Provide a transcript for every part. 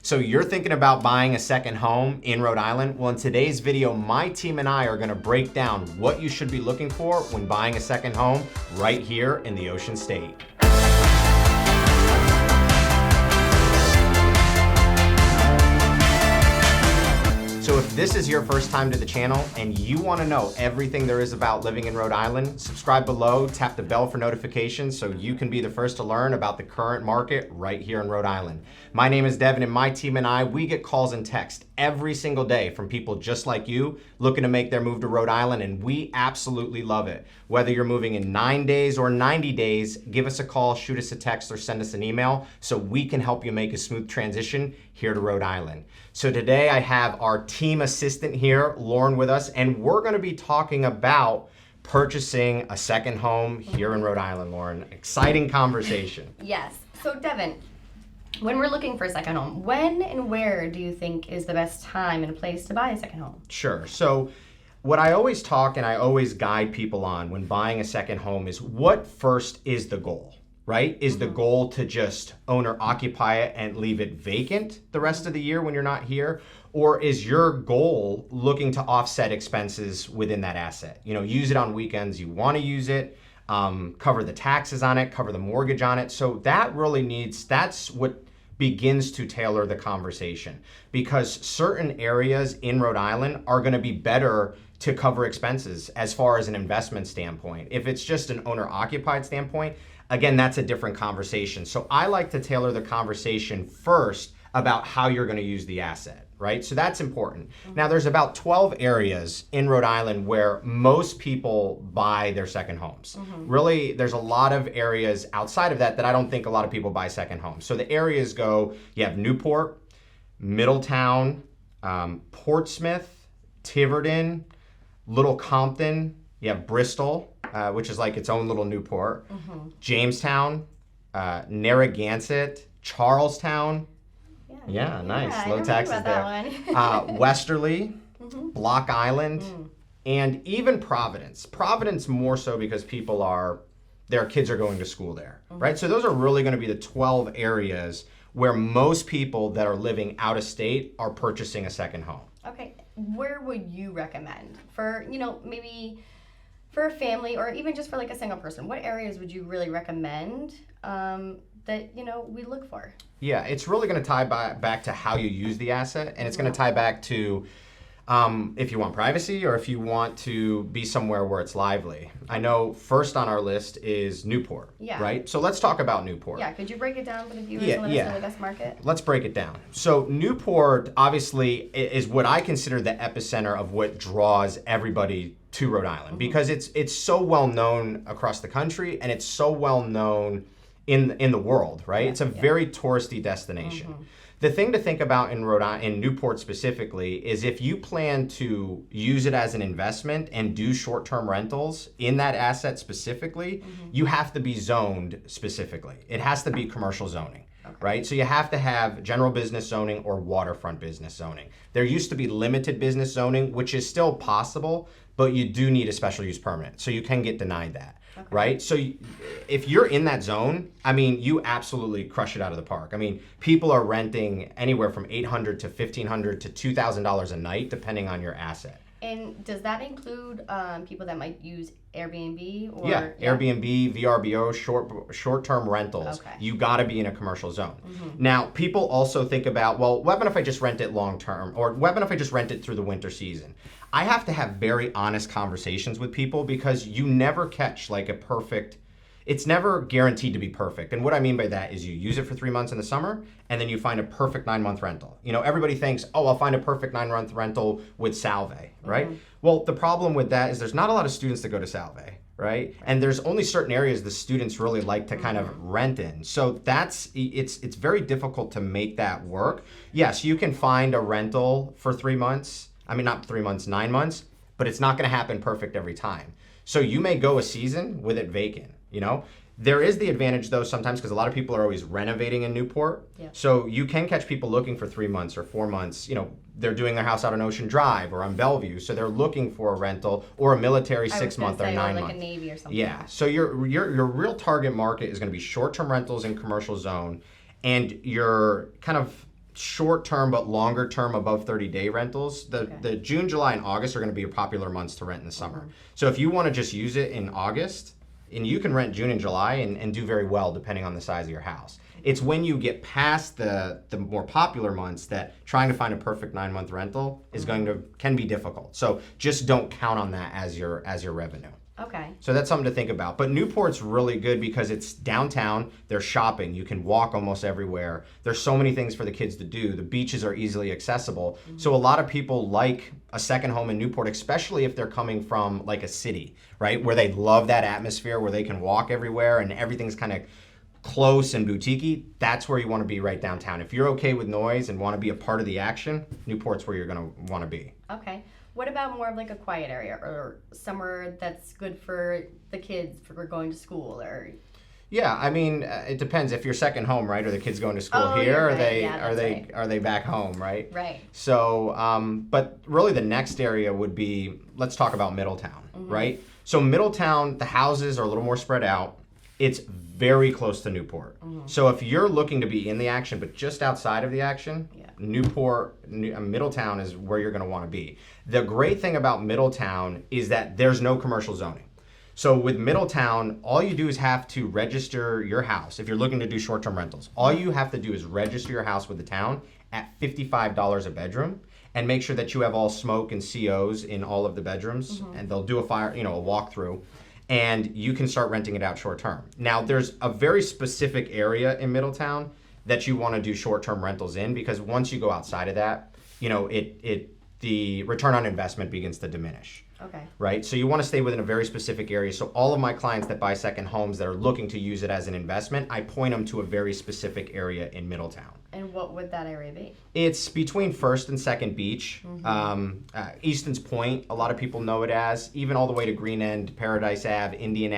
So you're thinking about buying a second home in Rhode Island? Well, in today's video, my team and I are gonna break down what you should be looking for when buying a second home right here in the Ocean State. So if this is your first time to the channel and you want to know everything there is about living in Rhode Island, subscribe below, tap the bell for notifications so you can be the first to learn about the current market right here in Rhode Island. My name is Devin and my team and I, we get calls and texts every single day from people just like you looking to make their move to Rhode Island, and we absolutely love it. Whether you're moving in 9 days or 90 days, give us a call, shoot us a text, or send us an email so we can help you make a smooth transition here to Rhode Island. So today I have our team assistant here, Lauren, with us, and we're going to be talking about purchasing a second home here in Rhode Island, Lauren. Exciting conversation. Yes. So Devin, when we're looking for a second home, when and where do you think is the best time and place to buy a second home? Sure. So what I always talk and I always guide people on when buying a second home is what first is the goal? Right? Is the goal to just own or occupy it and leave it vacant the rest of the year when you're not here? Or is your goal looking to offset expenses within that asset? You know, use it on weekends you want to use it, cover the taxes on it, cover the mortgage on it. So that really that's what begins to tailor the conversation, because certain areas in Rhode Island are going to be better to cover expenses as far as an investment standpoint. If it's just an owner-occupied standpoint, again, that's a different conversation. So I like to tailor the conversation first about how you're going to use the asset, right? So that's important. Now, there's about 12 areas in Rhode Island where most people buy their second homes. Really, there's a lot of areas outside of that I don't think a lot of people buy second homes. So the areas go, you have Newport, Middletown, Portsmouth, Tiverton, Little Compton, you have Bristol, which is like its own little Newport, Jamestown, Narragansett, Charlestown. Yeah, nice. Low taxes there. Westerly, Block Island, and even Providence. Providence more so because their kids are going to school there, right? So those are really going to be the 12 areas where most people that are living out of state are purchasing a second home. Okay. Where would you recommend for, maybe for a family or even just for like a single person? What areas would you really recommend that, we look for? Yeah, it's really going to tie back to how you use the asset, and it's going to tie back to if you want privacy or if you want to be somewhere where it's lively. I know first on our list is Newport, right? So let's talk about Newport. Yeah, could you break it down for the viewers and let us know the best market? Let's break it down. So Newport obviously is what I consider the epicenter of what draws everybody to Rhode Island, because it's so well known across the country and it's so well known in the world, right? It's a very touristy destination. The thing to think about in Newport specifically is if you plan to use it as an investment and do short-term rentals in that asset specifically, you have to be zoned specifically. It has to be commercial zoning, right? So you have to have general business zoning or waterfront business zoning. There used to be limited business zoning, which is still possible, but you do need a special use permit, so you can get denied that. Right? So if you're in that zone, I mean, you absolutely crush it out of the park. I mean, people are renting anywhere from $800 to $1,500 to $2,000 a night, depending on your asset. And does that include people that might use Airbnb? Or, Airbnb, VRBO, short-term rentals. You got to be in a commercial zone. Now, people also think about, well, what if I just rent it long-term? Or what if I just rent it through the winter season? I have to have very honest conversations with people, because you never catch like it's never guaranteed to be perfect. And what I mean by that is you use it for 3 months in the summer and then you find a perfect 9-month rental. Everybody thinks, oh, I'll find a perfect 9-month rental with Salve, right? Well, the problem with that is there's not a lot of students that go to Salve, right? And there's only certain areas the students really like to kind of rent in. So it's very difficult to make that work. Yes, you can find a rental for 3 months. I mean, not 3 months, 9 months, but it's not going to happen perfect every time. So you may go a season with it vacant, There is the advantage though sometimes, because a lot of people are always renovating in Newport. So you can catch people looking for 3 months or 4 months. They're doing their house out on Ocean Drive or on Bellevue, so they're looking for a rental or a military 6 month or 9 month. Like a Navy or something. Yeah. So your real target market is going to be short-term rentals in commercial zone, and your kind of short term but longer term above 30-day rentals. The June, July, and August are going to be your popular months to rent in the summer. So if you want to just use it in August, and you can rent June and July and do very well depending on the size of your house. It's when you get past the more popular months that trying to find a perfect 9-month rental is can be difficult. So just don't count on that as your revenue. Okay. So that's something to think about. But Newport's really good because it's downtown. There's shopping. You can walk almost everywhere. There's so many things for the kids to do. The beaches are easily accessible. So a lot of people like a second home in Newport, especially if they're coming from like a city, right? Where they love that atmosphere, where they can walk everywhere and everything's kind of close and boutique-y. That's where you want to be, right downtown. If you're okay with noise and want to be a part of the action, Newport's where you're going to want to be. Okay. What about more of like a quiet area or somewhere that's good for the kids for going to school or? Yeah, I mean, it depends. If you're second home, right? Are the kids going to school Oh, here? you're Or right. are they back home, right? Right. So, but really the next area would be, let's talk about Middletown, right? So Middletown, the houses are a little more spread out. It's very close to Newport. So if you're looking to be in the action, but just outside of the action, Middletown is where you're going to want to be. The great thing about Middletown is that there's no commercial zoning. So with Middletown, all you do is have to register your house. If you're looking to do short-term rentals, all you have to do is register your house with the town at $55 a bedroom and make sure that you have all smoke and COs in all of the bedrooms, and they'll do a walkthrough, and you can start renting it out short-term. Now, there's a very specific area in Middletown that you want to do short-term rentals in, because once you go outside of that, the return on investment begins to diminish. Okay. Right? So you want to stay within a very specific area. So all of my clients that buy second homes that are looking to use it as an investment, I point them to a very specific area in Middletown. And what would that area be? It's between First and Second Beach. Easton's Point, a lot of people know it as, even all the way to Green End, Paradise Ave, Indian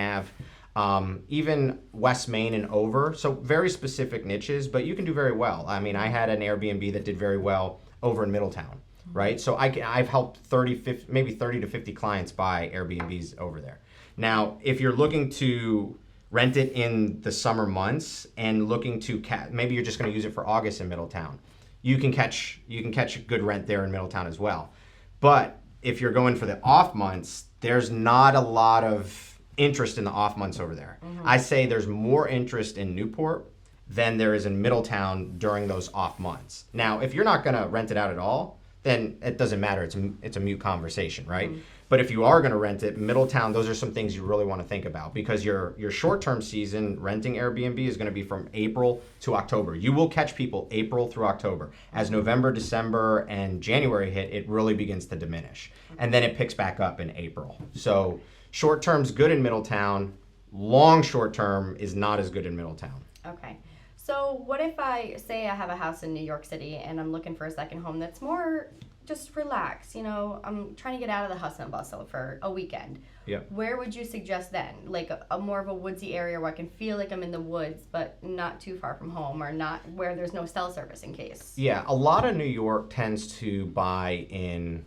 Ave, even West Main and over. So very specific niches, but you can do very well. I mean, I had an Airbnb that did very well over in Middletown. Right? So I've helped 30 to 50 clients buy Airbnbs over there. Now, if you're looking to rent it in the summer months and looking to maybe you're just going to use it for August in Middletown, you can catch good rent there in Middletown as well. But if you're going for the off months, there's not a lot of interest in the off months over there. I say there's more interest in Newport than there is in Middletown during those off months. Now, if you're not going to rent it out at all, then it doesn't matter. It's a mute conversation, right? But if you are going to rent it, Middletown, those are some things you really want to think about, because your short-term season renting Airbnb is going to be from April to October. You will catch people April through October. As November, December, and January hit, it really begins to diminish. And then it picks back up in April. So short-term's good in Middletown. Long short-term is not as good in Middletown. Okay. So what if I say I have a house in New York City and I'm looking for a second home that's more just relaxed, I'm trying to get out of the hustle and bustle for a weekend. Yeah. Where would you suggest then? Like a more of a woodsy area where I can feel like I'm in the woods but not too far from home, or not where there's no cell service in case. Yeah, a lot of New York tends to buy in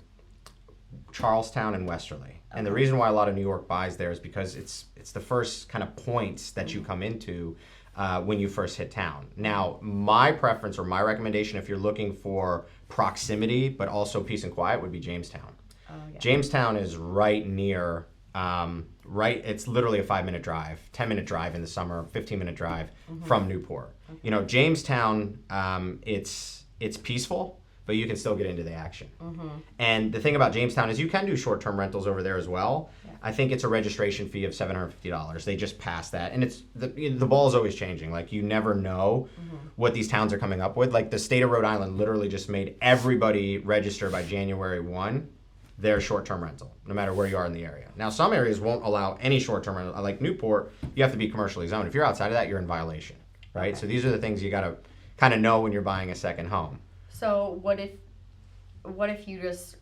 Charlestown and Westerly. Okay. And the reason why a lot of New York buys there is because it's the first kind of points that you come into when you first hit town. Now, my preference or my recommendation, if you're looking for proximity but also peace and quiet, would be Jamestown. Oh, yeah. Jamestown is right near, it's literally a 5-minute drive, 10-minute drive in the summer, 15-minute drive from Newport. Okay. Jamestown, it's peaceful, but you can still get into the action. And the thing about Jamestown is you can do short-term rentals over there as well. Yeah. I think it's a registration fee of $750. They just passed that. And it's the ball is always changing. Like, you never know what these towns are coming up with. Like, the state of Rhode Island literally just made everybody register by January 1 their short-term rental, no matter where you are in the area. Now, some areas won't allow any short-term rental. Like Newport, you have to be commercially zoned. If you're outside of that, you're in violation, right? Okay. So these are the things you got to kind of know when you're buying a second home. So what if you just,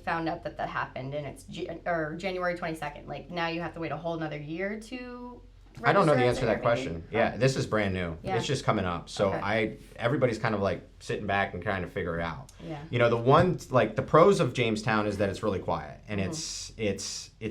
found out that happened and it's January 22nd? Like, now you have to wait a whole another year to register? I don't know the answer to that question. Yeah, this is brand new. Yeah. It's just coming up. So okay. Everybody's kind of like sitting back and trying to figure it out. Yeah. The pros of Jamestown is that it's really quiet and it's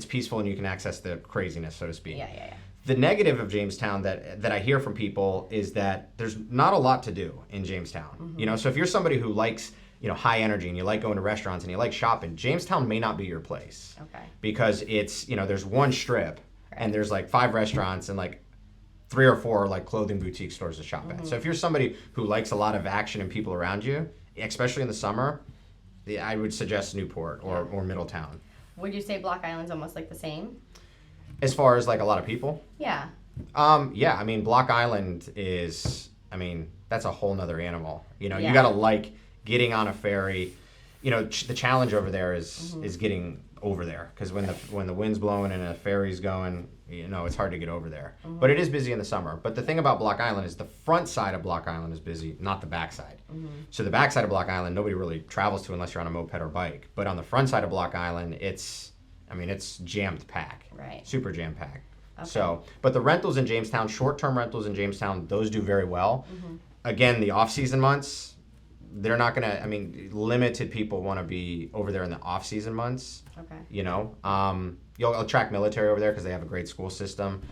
peaceful and you can access the craziness, so to speak. Yeah. The negative of Jamestown that I hear from people is that there's not a lot to do in Jamestown. You know, so if you're somebody who likes, you know, high energy and you like going to restaurants and you like shopping, Jamestown may not be your place. Okay. Because it's, you know, there's one strip and there's like 5 restaurants and like 3 or 4 like clothing boutique stores to shop at. So if you're somebody who likes a lot of action and people around you, especially in the summer, I would suggest Newport or Middletown. Would you say Block Island's almost like the same? As far as like a lot of people? Yeah. Yeah, I mean, Block Island is, I mean, that's a whole nother animal. You know, Yeah. you got to like getting on a ferry. You know, the challenge over there is getting over there, because when the wind's blowing and a ferry's going, you know, it's hard to get over there. But it is busy in the summer. But the thing about Block Island is the front side of Block Island is busy, not the back side. So the back side of Block Island, nobody really travels to unless you're on a moped or bike. But on the front side of Block Island, it's jammed packed. Right. Super jam packed. Okay. So, but the rentals in Jamestown, short-term rentals in Jamestown, those do very well. Again, the off-season months, they're not gonna. I mean, limited people want to be over there in the off-season months. Okay. You know, you'll attract military over there because they have a great school system.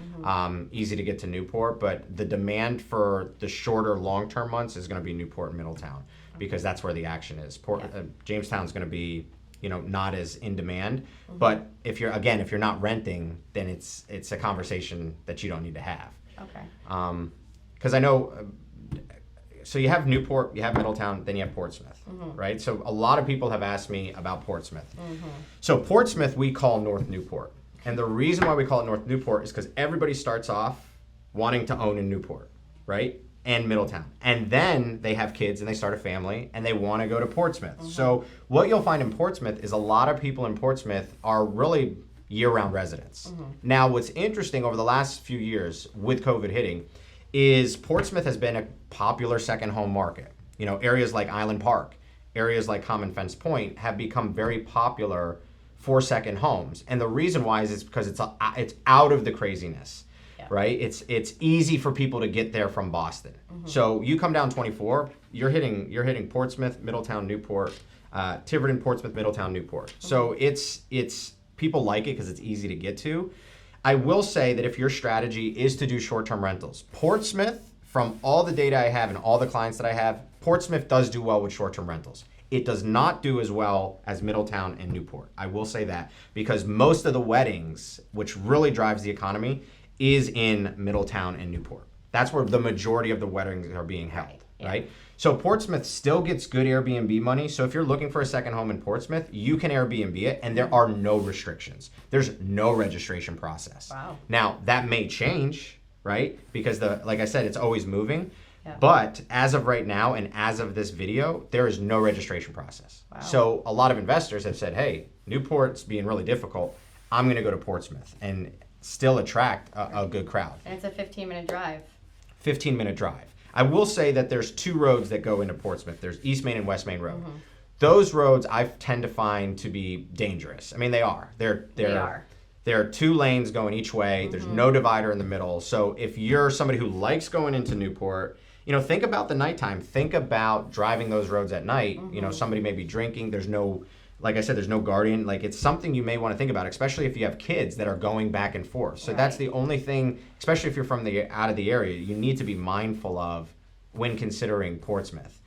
Easy to get to Newport, but the demand for the shorter, long-term months is going to be Newport and Middletown because that's where the action is. Jamestown's going to be, you know, not as in demand. But if you're not renting, then it's a conversation that you don't need to have. Okay. Because I know, so you have Newport, you have Middletown, then you have Portsmouth, right? So a lot of people have asked me about Portsmouth. So Portsmouth we call North Newport. And the reason why we call it North Newport is because everybody starts off wanting to own in Newport, right? And Middletown. And then they have kids and they start a family and they want to go to Portsmouth. So what you'll find in Portsmouth is a lot of people in Portsmouth are really year-round residents. Now, what's interesting over the last few years with COVID hitting is Portsmouth has been a popular second home market. You know, areas like Island Park, areas like Common Fence Point have become very popular for second homes. And the reason why is because it's out of the craziness. Right? It's easy for people to get there from Boston. So you come down 24, you're hitting Portsmouth, Middletown, Newport, Tiverton, Portsmouth, Middletown, Newport. So it's people like it because it's easy to get to. I will say that if your strategy is to do short-term rentals, Portsmouth, from all the data I have and all the clients that I have, Portsmouth does do well with short-term rentals. It does not do as well as Middletown and Newport. I will say that because most of the weddings, which really drives the economy, is in Middletown and Newport. That's where the majority of the weddings are being held, right? So Portsmouth still gets good Airbnb money. So if you're looking for a second home in Portsmouth, you can Airbnb it and there are no restrictions. There's no registration process. Wow. Now, that may change, right? Because like I said, it's always moving. Yeah. But as of right now and as of this video, there is no registration process. Wow. So a lot of investors have said, hey, Newport's being really difficult. I'm going to go to Portsmouth and still attract a good crowd. And it's a 15-minute drive. 15-minute drive. I will say that there's 2 roads that go into Portsmouth. There's East Main and West Main Road. Those roads I tend to find to be dangerous. I mean, they are. There are 2 lanes going each way. There's no divider in the middle. So if you're somebody who likes going into Newport, you know, think about the nighttime. Think about driving those roads at night. You know, somebody may be drinking. There's no, like I said, there's no guardian. Like, it's something you may want to think about, especially if you have kids that are going back and forth. So that's the only thing, especially if you're from out of the area, you need to be mindful of when considering Portsmouth.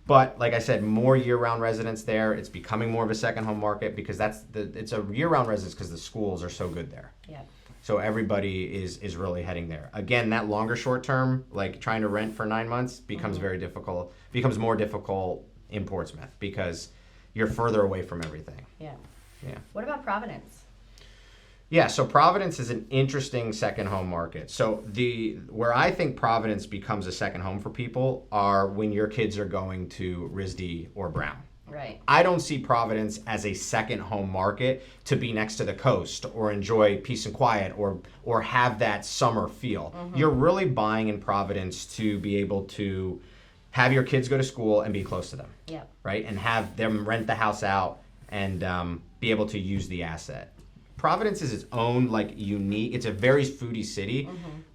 But like I said, more year-round residents there. It's becoming more of a second home market because it's a year-round residence because the schools are so good there. Yeah. So everybody is really heading there. Again, that longer short term, like trying to rent for 9 months, becomes very difficult. Becomes more difficult in Portsmouth because you're further away from everything. Yeah. Yeah. What about Providence? Yeah, so Providence is an interesting second home market. So where I think Providence becomes a second home for people are when your kids are going to RISD or Brown. Right. I don't see Providence as a second home market to be next to the coast or enjoy peace and quiet or have that summer feel. You're really buying in Providence to be able to have your kids go to school and be close to them. Yeah. Right? And have them rent the house out and be able to use the asset. Providence is its own, like, unique, it's a very foodie city,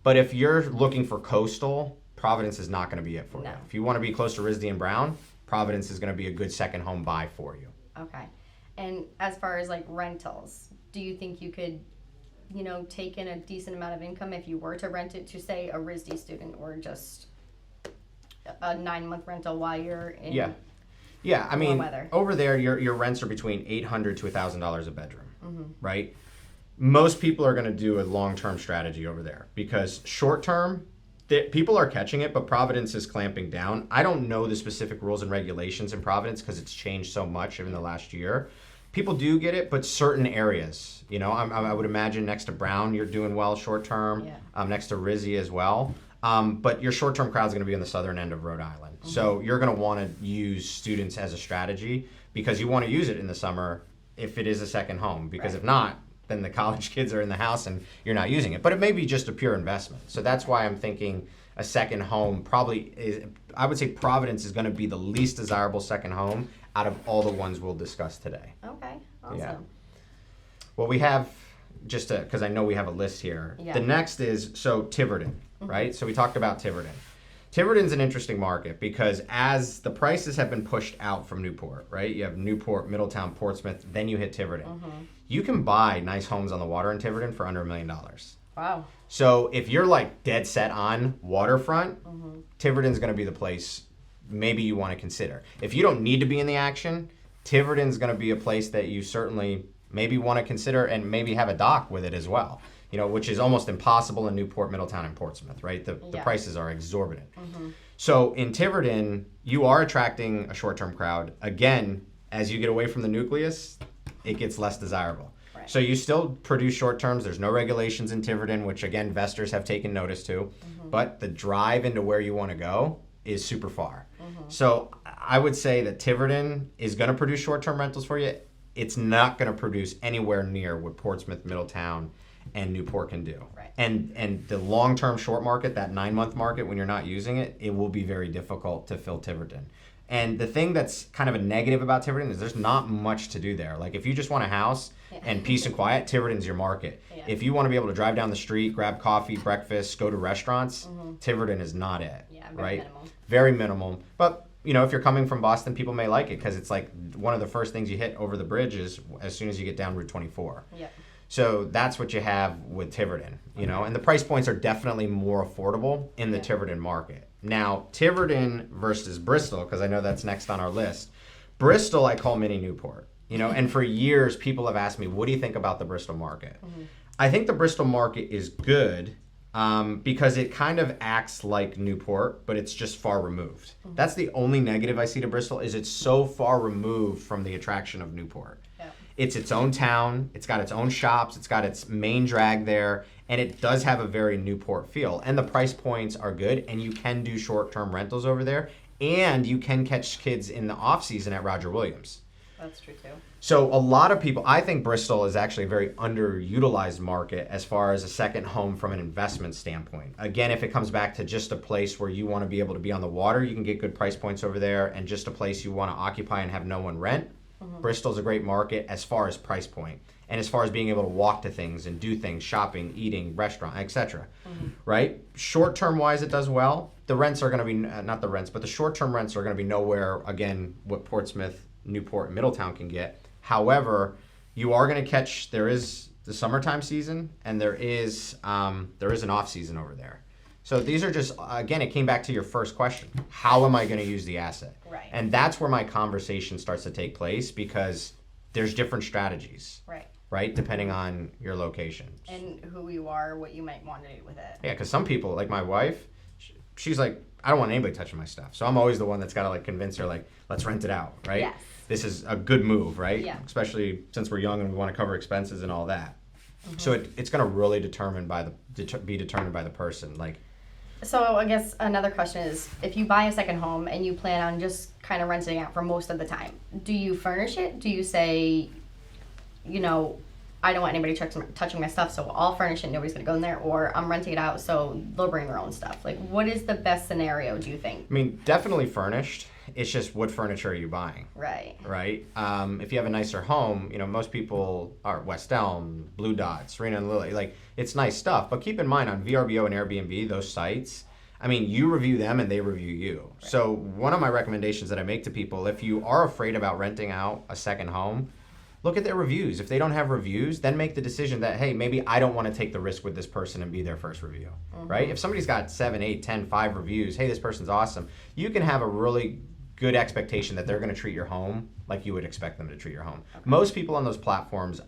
but if you're looking for coastal, Providence is not going to be it for you. If you want to be close to RISD and Brown, Providence is going to be a good second home buy for you. Okay. And as far as like rentals, do you think you could take in a decent amount of income if you were to rent it to, say, a RISD student or just a 9-month rental while you're in Yeah, I mean, weather? over there, your rents are between $800 to $1,000 a bedroom, right? Most people are going to do a long-term strategy over there because short-term, people are catching it, but Providence is clamping down. I don't know the specific rules and regulations in Providence because it's changed so much in the last year. People do get it, but certain areas, I would imagine next to Brown, you're doing well short-term, next to Rizzy as well. But your short-term crowd is going to be on the southern end of Rhode Island. So you're going to want to use students as a strategy because you want to use it in the summer if it is a second home. Because if not, then the college kids are in the house and you're not using it. But it may be just a pure investment. So that's why I'm thinking a second home probably is, I would say Providence is going to be the least desirable second home out of all the ones we'll discuss today. Okay, awesome. Yeah. Well, we have, because I know we have a list here. Yeah. The next is, Tiverton, right? So we talked about Tiverton. Tiverton's an interesting market because as the prices have been pushed out from Newport, right? You have Newport, Middletown, Portsmouth, then you hit Tiverton. You can buy nice homes on the water in Tiverton for under $1 million. Wow. So if you're like dead set on waterfront, Tiverton's going to be the place maybe you want to consider. If you don't need to be in the action, Tiverton's going to be a place that you certainly maybe want to consider and maybe have a dock with it as well. Which is almost impossible in Newport, Middletown, and Portsmouth, right? The prices are exorbitant. So in Tiverton, you are attracting a short-term crowd. Again, as you get away from the nucleus, it gets less desirable. Right. So you still produce short-terms. There's no regulations in Tiverton, which again, investors have taken notice to. But the drive into where you want to go is super far. So I would say that Tiverton is going to produce short-term rentals for you. It's not going to produce anywhere near what Portsmouth, Middletown, and Newport can do. Right. And the long-term short market, that 9-month market, when you're not using it, it will be very difficult to fill Tiverton. And the thing that's kind of a negative about Tiverton is there's not much to do there. Like if you just want a house and peace and quiet, Tiverton's your market. Yeah. If you want to be able to drive down the street, grab coffee, breakfast, go to restaurants, Tiverton is not it. Yeah, very minimal. Very minimal. But if you're coming from Boston, people may like it because it's like one of the first things you hit over the bridge is as soon as you get down Route 24. Yeah. So that's what you have with Tiverton, and the price points are definitely more affordable in the Tiverton market. Now, Tiverton versus Bristol, because I know that's next on our list. Bristol, I call mini Newport, and for years people have asked me, what do you think about the Bristol market? I think the Bristol market is good because it kind of acts like Newport, but it's just far removed. That's the only negative I see to Bristol is it's so far removed from the attraction of Newport. It's its own town. It's got its own shops. It's got its main drag there. And it does have a very Newport feel. And the price points are good. And you can do short-term rentals over there. And you can catch kids in the off-season at Roger Williams. That's true, too. So a lot of people, I think Bristol is actually a very underutilized market as far as a second home from an investment standpoint. Again, if it comes back to just a place where you want to be able to be on the water, you can get good price points over there. And just a place you want to occupy and have no one rent. Bristol's a great market as far as price point and as far as being able to walk to things and do things, shopping, eating, restaurant, etc. Right? Short-term wise, it does well. The rents are going to be, not the rents, but the short-term rents are going to be nowhere, again, what Portsmouth, Newport, and Middletown can get. However, you are going to catch, there is the summertime season and there is an off-season over there. So these are just, again, it came back to your first question. How am I going to use the asset? Right. And that's where my conversation starts to take place because there's different strategies. Right? Depending on your location. And who you are, what you might want to do with it. Yeah, because some people, like my wife, she's like, I don't want anybody touching my stuff. So I'm always the one that's got to convince her, let's rent it out, right? Yes. This is a good move, right? Yeah. Especially since we're young and we want to cover expenses and all that. So it's going to really be determined by the person. So I guess another question is, if you buy a second home and you plan on just kind of renting it out for most of the time, do you furnish it? Do you say, I don't want anybody touching my stuff, so I'll furnish it, nobody's going to go in there, or I'm renting it out so they'll bring their own stuff? What is the best scenario, do you think? I mean, definitely furnished. It's just what furniture are you buying? Right. Right? If you have a nicer home, most people are West Elm, Blue Dot, Serena and Lily. It's nice stuff. But keep in mind, on VRBO and Airbnb, those sites, you review them and they review you. Right. So one of my recommendations that I make to people, if you are afraid about renting out a second home, look at their reviews. If they don't have reviews, then make the decision that, hey, maybe I don't want to take the risk with this person and be their first review, right? If somebody's got 7, 8, 10, 5 reviews, hey, this person's awesome, you can have a really good expectation that they're going to treat your home like you would expect them to treat your home. Okay. Most people on those platforms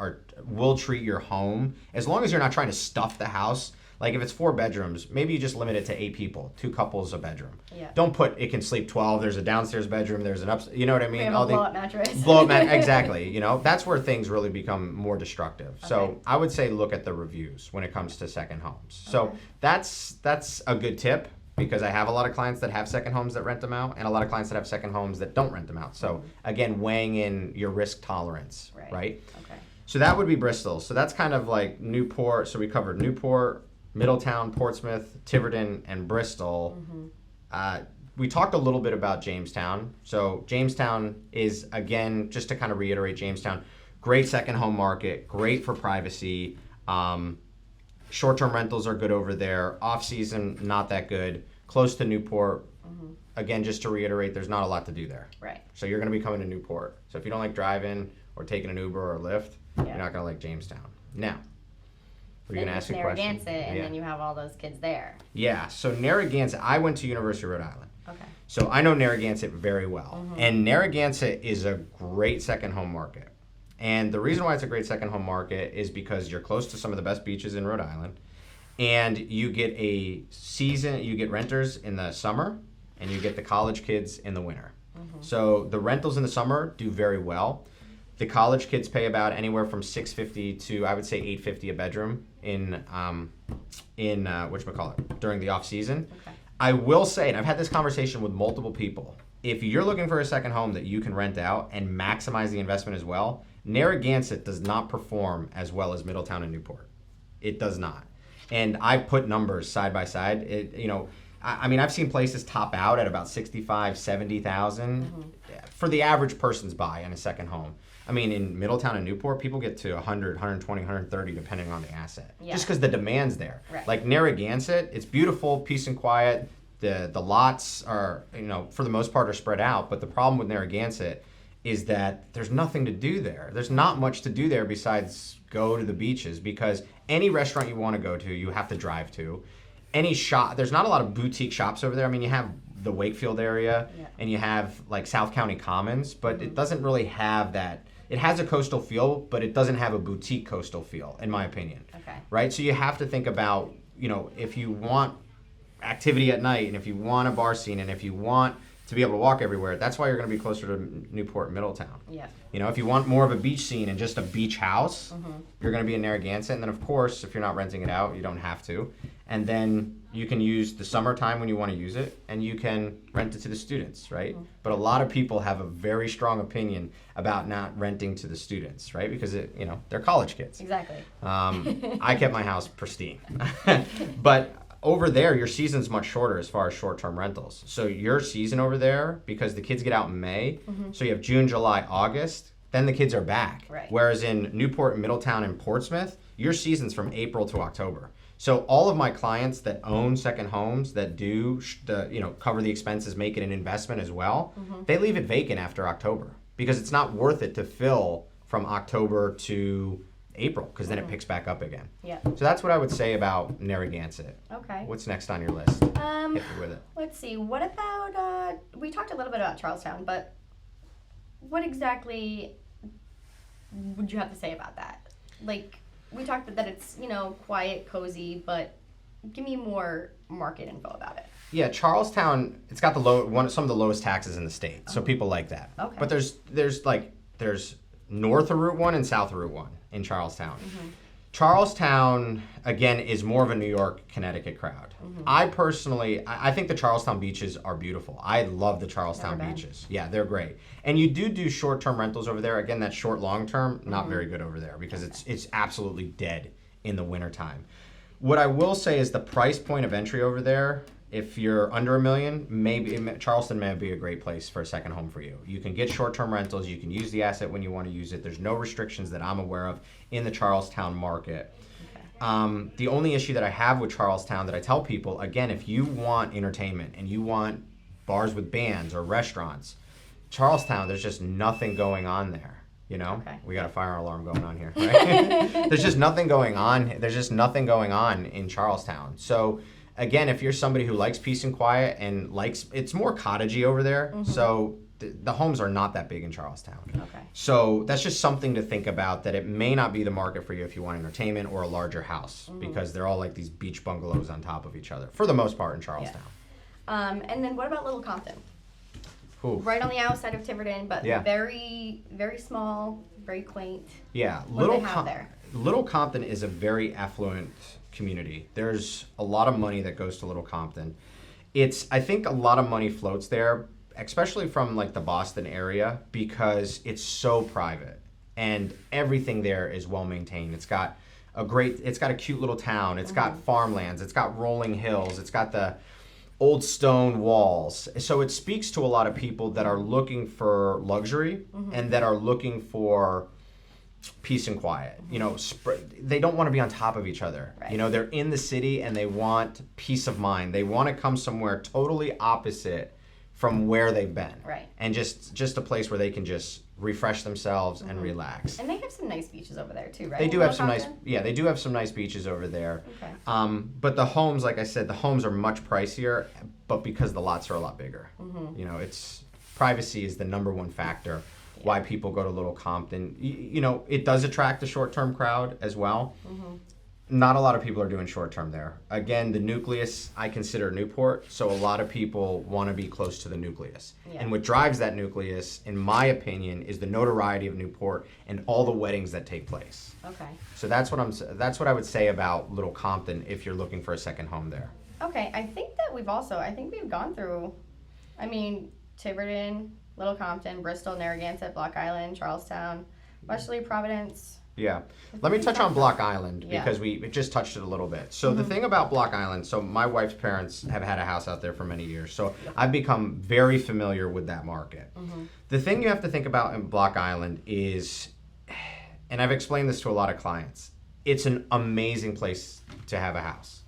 will treat your home as long as you're not trying to stuff the house. Like if it's 4 bedrooms, maybe you just limit it to 8 people, 2 couples a bedroom. Yeah. Don't put it can sleep 12. There's a downstairs bedroom. There's an upstairs. You know what I mean? We have a blow-up mattress. Exactly. You know, that's where things really become more destructive. Okay. So I would say look at the reviews when it comes to second homes. Okay. So that's a good tip, because I have a lot of clients that have second homes that rent them out, and a lot of clients that have second homes that don't rent them out. So again, weighing in your risk tolerance, right? Okay. So that would be Bristol. So that's kind of like Newport. So we covered Newport, Middletown, Portsmouth, Tiverton, and Bristol. We talked a little bit about Jamestown. So Jamestown is, again, just to kind of reiterate, Jamestown, great second home market, great for privacy. Short-term rentals are good over there. Off-season, not that good. Close to Newport. Again, just to reiterate, there's not a lot to do there. Right. So you're going to be coming to Newport. So if you don't like driving or taking an Uber or a Lyft, you're not going to like Jamestown. Now, were you going to ask a question? Narragansett, and then you have all those kids there. Yeah. So Narragansett, I went to University of Rhode Island. Okay. So I know Narragansett very well. And Narragansett is a great second home market. And the reason why it's a great second home market is because you're close to some of the best beaches in Rhode Island, and you get you get renters in the summer, and you get the college kids in the winter. So the rentals in the summer do very well. The college kids pay about anywhere from $650 to, I would say, $850 a bedroom in whatchamacallit, during the off season. Okay. I will say, and I've had this conversation with multiple people, if you're looking for a second home that you can rent out and maximize the investment as well, Narragansett does not perform as well as Middletown and Newport. It does not. And I've put numbers side by side. I mean, I've seen places top out at about $65,000, $70,000 for the average person's buy on a second home. I mean, in Middletown and Newport, people get to 100, 120, 130 depending on the asset. Yeah. Just because the demand's there. Right. Like Narragansett, it's beautiful, peace and quiet. The lots are, for the most part, are spread out. But the problem with Narragansett is that there's nothing to do there. There's not much to do there besides go to the beaches, because any restaurant you want to go to, you have to drive to. Any shop, there's not a lot of boutique shops over there. I mean, you have the Wakefield area, and you have like South County Commons, but it doesn't really have that. It has a coastal feel, but it doesn't have a boutique coastal feel, in my opinion. Okay. Right? So you have to think about, if you want activity at night, and if you want a bar scene, and if you want to be able to walk everywhere, that's why you're going to be closer to Newport and Middletown. Yeah. If you want more of a beach scene and just a beach house, you're going to be in Narragansett. And then, of course, if you're not renting it out, you don't have to. And then you can use the summertime when you want to use it, and you can rent it to the students, right? But a lot of people have a very strong opinion about not renting to the students, right? Because, they're college kids. Exactly. I kept my house pristine. But over there, your season's much shorter as far as short-term rentals. So your season over there, because the kids get out in May, so you have June, July, August, then the kids are back. Right. Whereas in Newport, Middletown, and Portsmouth, your season's from April to October. So all of my clients that own second homes, that do cover the expenses, make it an investment as well, they leave it vacant after October, because it's not worth it to fill from October to April, because then it picks back up again. Yeah. So that's what I would say about Narragansett. Okay. What's next on your list? Hit me with it. Let's see. What about, we talked a little bit about Charlestown, but what exactly would you have to say about that? Like, we talked that it's, quiet, cozy, but give me more market info about it. Yeah, Charlestown, it's got some of the lowest taxes in the state, so people like that. Okay. But there's north of Route 1 and south of Route 1 in Charlestown. Charlestown, again, is more of a New York, Connecticut crowd. I think the Charlestown beaches are beautiful. I love the Charlestown beaches. Yeah, they're great. And you do short-term rentals over there. Again, that short, long-term, not very good over there, because it's absolutely dead in the wintertime. What I will say is the price point of entry over there, if you're under $1 million, maybe Charleston may be a great place for a second home for you. You can get short-term rentals. You can use the asset when you want to use it. There's no restrictions that I'm aware of in the Charlestown market. Okay. The only issue that I have with Charlestown that I tell people, again, if you want entertainment and you want bars with bands or restaurants, Charlestown, there's just nothing going on there. You know, Okay. we got a fire alarm going on here. Right? There's just nothing going on. There's just nothing going on in Charlestown. So again, if you're somebody who likes peace and quiet and likes, it's more cottagey over there. So the homes are not that big in Charlestown. Okay. So that's just something to think about, that it may not be the market for you if you want entertainment or a larger house, because they're all like these beach bungalows on top of each other for the most part in Charlestown. And then what about Little Compton? Ooh. Right on the outside of Tiverton, but Yeah. very, very small, very quaint. Yeah, What do they have there? Little Compton is a very affluent community. There's a lot of money that goes to Little Compton. I think a lot of money floats there, especially from like the Boston area, because it's so private and everything there is well maintained. It's got a cute little town. It's got farmlands. It's got rolling hills. It's got the old stone walls. So it speaks to a lot of people that are looking for luxury and that are looking for peace and quiet. You know, they don't want to be on top of each other. Right. You know, they're in the city and they want peace of mind. They want to come somewhere totally opposite from where they've been. Right. And just a place where they can just refresh themselves and relax. And they have some nice beaches over there too, right? They do Little have some Compton? they do have some nice beaches over there. Okay. But the homes, like I said, the homes are much pricier, but because the lots are a lot bigger. You know, privacy is the number one factor why people go to Little Compton. You know, it does attract a short-term crowd as well. Not a lot of people are doing short-term there. Again, the nucleus, I consider Newport, so a lot of people want to be close to the nucleus. Yeah. And what drives that nucleus, in my opinion, is the notoriety of Newport and all the weddings that take place. Okay. So that's what I would say about Little Compton if you're looking for a second home there. Okay, I think that we've gone through, I mean, Tiverton, Little Compton, Bristol, Narragansett, Block Island, Charlestown, Westerly, Providence. Yeah. Let me touch on Block Island Yeah. because we just touched it a little bit. So the thing about Block Island, so my wife's parents have had a house out there for many years. So I've become very familiar with that market. The thing you have to think about in Block Island is, and I've explained this to a lot of clients, it's an amazing place to have a house.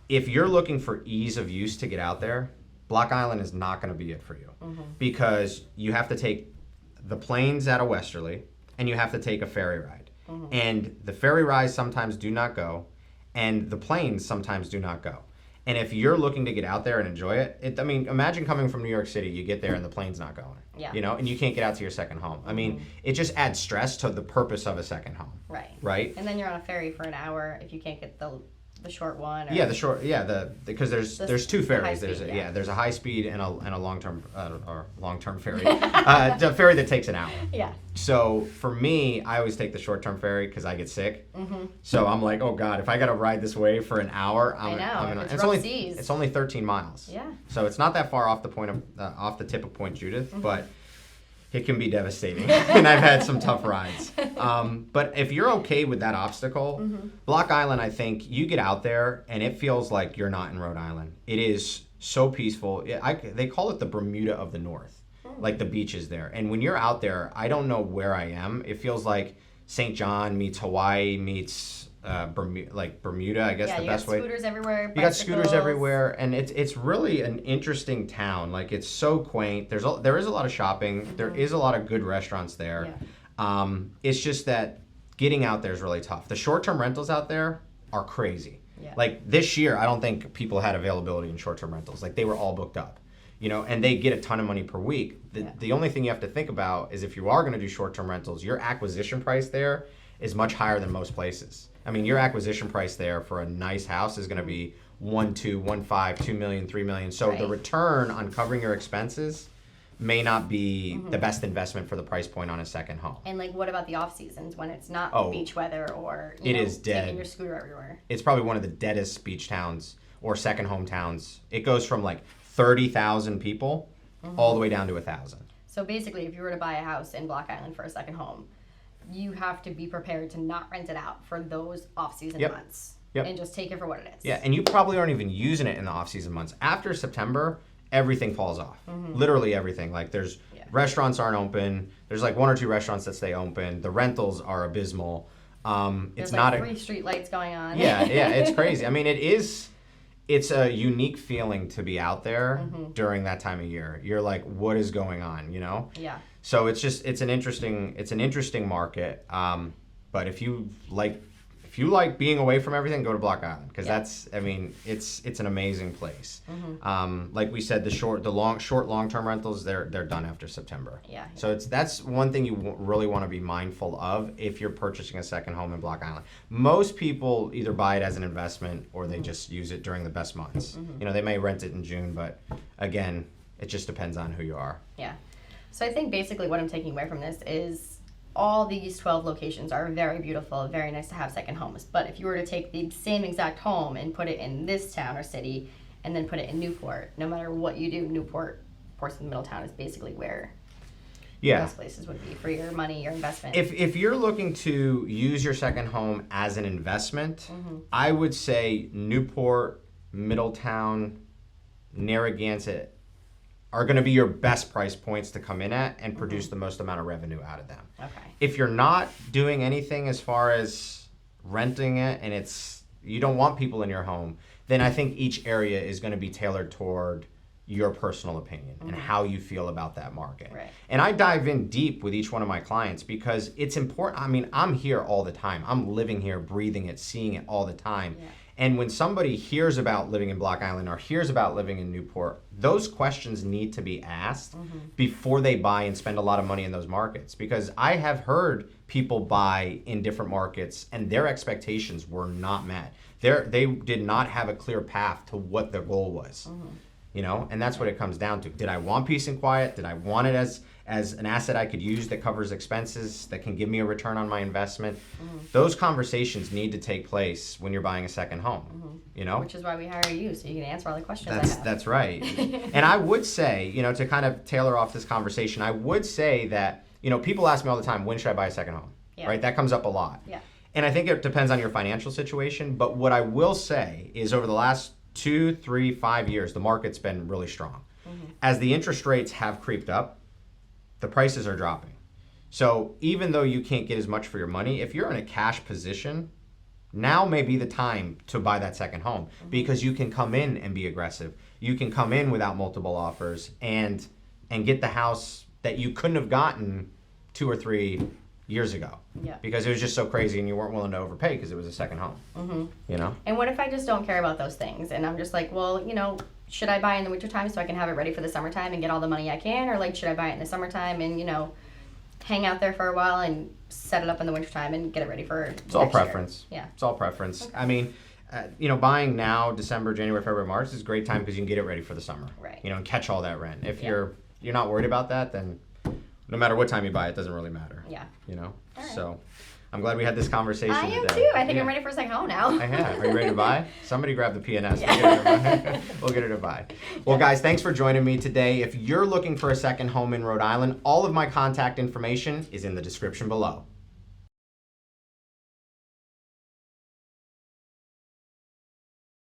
If you're looking for ease of use to get out there, Block Island is not going to be it for you because you have to take the planes out of Westerly and you have to take a ferry ride. And the ferry rides sometimes do not go and the planes sometimes do not go. And if you're looking to get out there and enjoy it, I mean, imagine coming from New York City, you get there and the plane's not going. Yeah. You know, and you can't get out to your second home. I mean, it just adds stress to the purpose of a second home. Right. Right? And then you're on a ferry for an hour if you can't get the short one. Or Because there's two ferries. high speed, There's a high speed and a long term ferry, a ferry that takes an hour. Yeah. So for me, I always take the short term ferry because I get sick. So I'm like, oh God, if I got to ride this way for an hour, it's rough seas. It's only 13 miles. Yeah. So it's not that far off off the tip of Point Judith, but it can be devastating, and I've had some tough rides. But if you're okay with that obstacle, Block Island, I think you get out there and it feels like you're not in Rhode Island. It is so peaceful. They call it the Bermuda of the North, like the beaches there. And when you're out there, I don't know where I am. It feels like St. John meets Hawaii meets Bermuda, I guess the best way. You got scooters everywhere. You got scooters everywhere, and it's really an interesting town. Like, it's so quaint. There is a lot of shopping. There is a lot of good restaurants there. Yeah. It's just that getting out there is really tough. The short-term rentals out there are crazy. Yeah. Like this year, I don't think people had availability in short-term rentals. Like, they were all booked up. You know, and they get a ton of money per week. The only thing you have to think about is if you are going to do short-term rentals, your acquisition price there is much higher than most places. I mean, your acquisition price there for a nice house is going to be 1, 2, 1, 5, 2 million, 3 million. So the return on covering your expenses may not be the best investment for the price point on a second home. And like, what about the off seasons when it's not beach weather or is dead. taking your scooter everywhere? It's probably one of the deadest beach towns or second home towns. It goes from like 30,000 people all the way down to 1,000. So basically, if you were to buy a house in Block Island for a second home, you have to be prepared to not rent it out for those off-season months. And just take it for what it is. Yeah, and you probably aren't even using it in the off-season months. After September, everything falls off. Literally everything. Like, there's restaurants aren't open. There's like 1 or 2 restaurants that stay open. The rentals are abysmal. There's It's like not 3 street lights going on. Yeah, it's crazy. I mean, it is it's a unique feeling to be out there during that time of year. You're like, what is going on, you know? Yeah. So it's an interesting market. But if you like being away from everything, go to Block Island, because it's an amazing place. Like we said, the long-term rentals, they're done after September. Yeah. So that's one thing you really want to be mindful of if you're purchasing a second home in Block Island. Most people either buy it as an investment or they just use it during the best months. You know, they may rent it in June, but again, it just depends on who you are. Yeah. So I think basically what I'm taking away from this is all these 12 locations are very beautiful, very nice to have second homes. But if you were to take the same exact home and put it in this town or city and then put it in Newport, no matter what you do, Newport, Portsmouth, Middletown is basically where the best places would be for your money, your investment. If you're looking to use your second home as an investment, I would say Newport, Middletown, Narragansett are going to be your best price points to come in at and produce the most amount of revenue out of them. Okay. If you're not doing anything as far as renting it and you don't want people in your home, then I think each area is going to be tailored toward your personal opinion and how you feel about that market. Right. And I dive in deep with each one of my clients because it's important. I mean, I'm here all the time. I'm living here, breathing it, seeing it all the time. Yeah. And when somebody hears about living in Block Island or hears about living in Newport, those questions need to be asked before they buy and spend a lot of money in those markets. Because I have heard people buy in different markets and their expectations were not met. They did not have a clear path to what their goal was. You know, and that's what it comes down to. Did I want peace and quiet? Did I want it as an asset I could use that covers expenses, that can give me a return on my investment? Those conversations need to take place when you're buying a second home, you know? Which is why we hire you, so you can answer all the questions I have. That's right. And I would say, you know, to kind of tailor off this conversation, I would say that, you know, people ask me all the time, when should I buy a second home? Yeah. Right? That comes up a lot. Yeah. And I think it depends on your financial situation, but what I will say is over the last 2, 3, 5 years, the market's been really strong. As the interest rates have creeped up, the prices are dropping. So even though you can't get as much for your money, if you're in a cash position, now may be the time to buy that second home because you can come in and be aggressive. You can come in without multiple offers and get the house that you couldn't have gotten 2 or 3 years ago. Yeah. Because it was just so crazy and you weren't willing to overpay because it was a second home. You know? And what if I just don't care about those things and I'm just like, well, you know, should I buy in the wintertime so I can have it ready for the summertime and get all the money I can? Or like, should I buy it in the summertime and, you know, hang out there for a while and set it up in the wintertime and get it ready for It's all preference. Yeah. It's all preference. Okay. I mean, you know, buying now, December, January, February, March is a great time because you can get it ready for the summer. Right. You know, and catch all that rent. If Yeah. you're not worried about that, then no matter what time you buy, it doesn't really matter. Yeah. You know? All right. So I'm glad we had this conversation I am today. too. I think Yeah. I'm ready for a second home now. I have. Are you ready to buy? Somebody grab the PNS. Yeah. We'll get her to buy. Well, guys, thanks for joining me today. If you're looking for a second home in Rhode Island, all of my contact information is in the description below.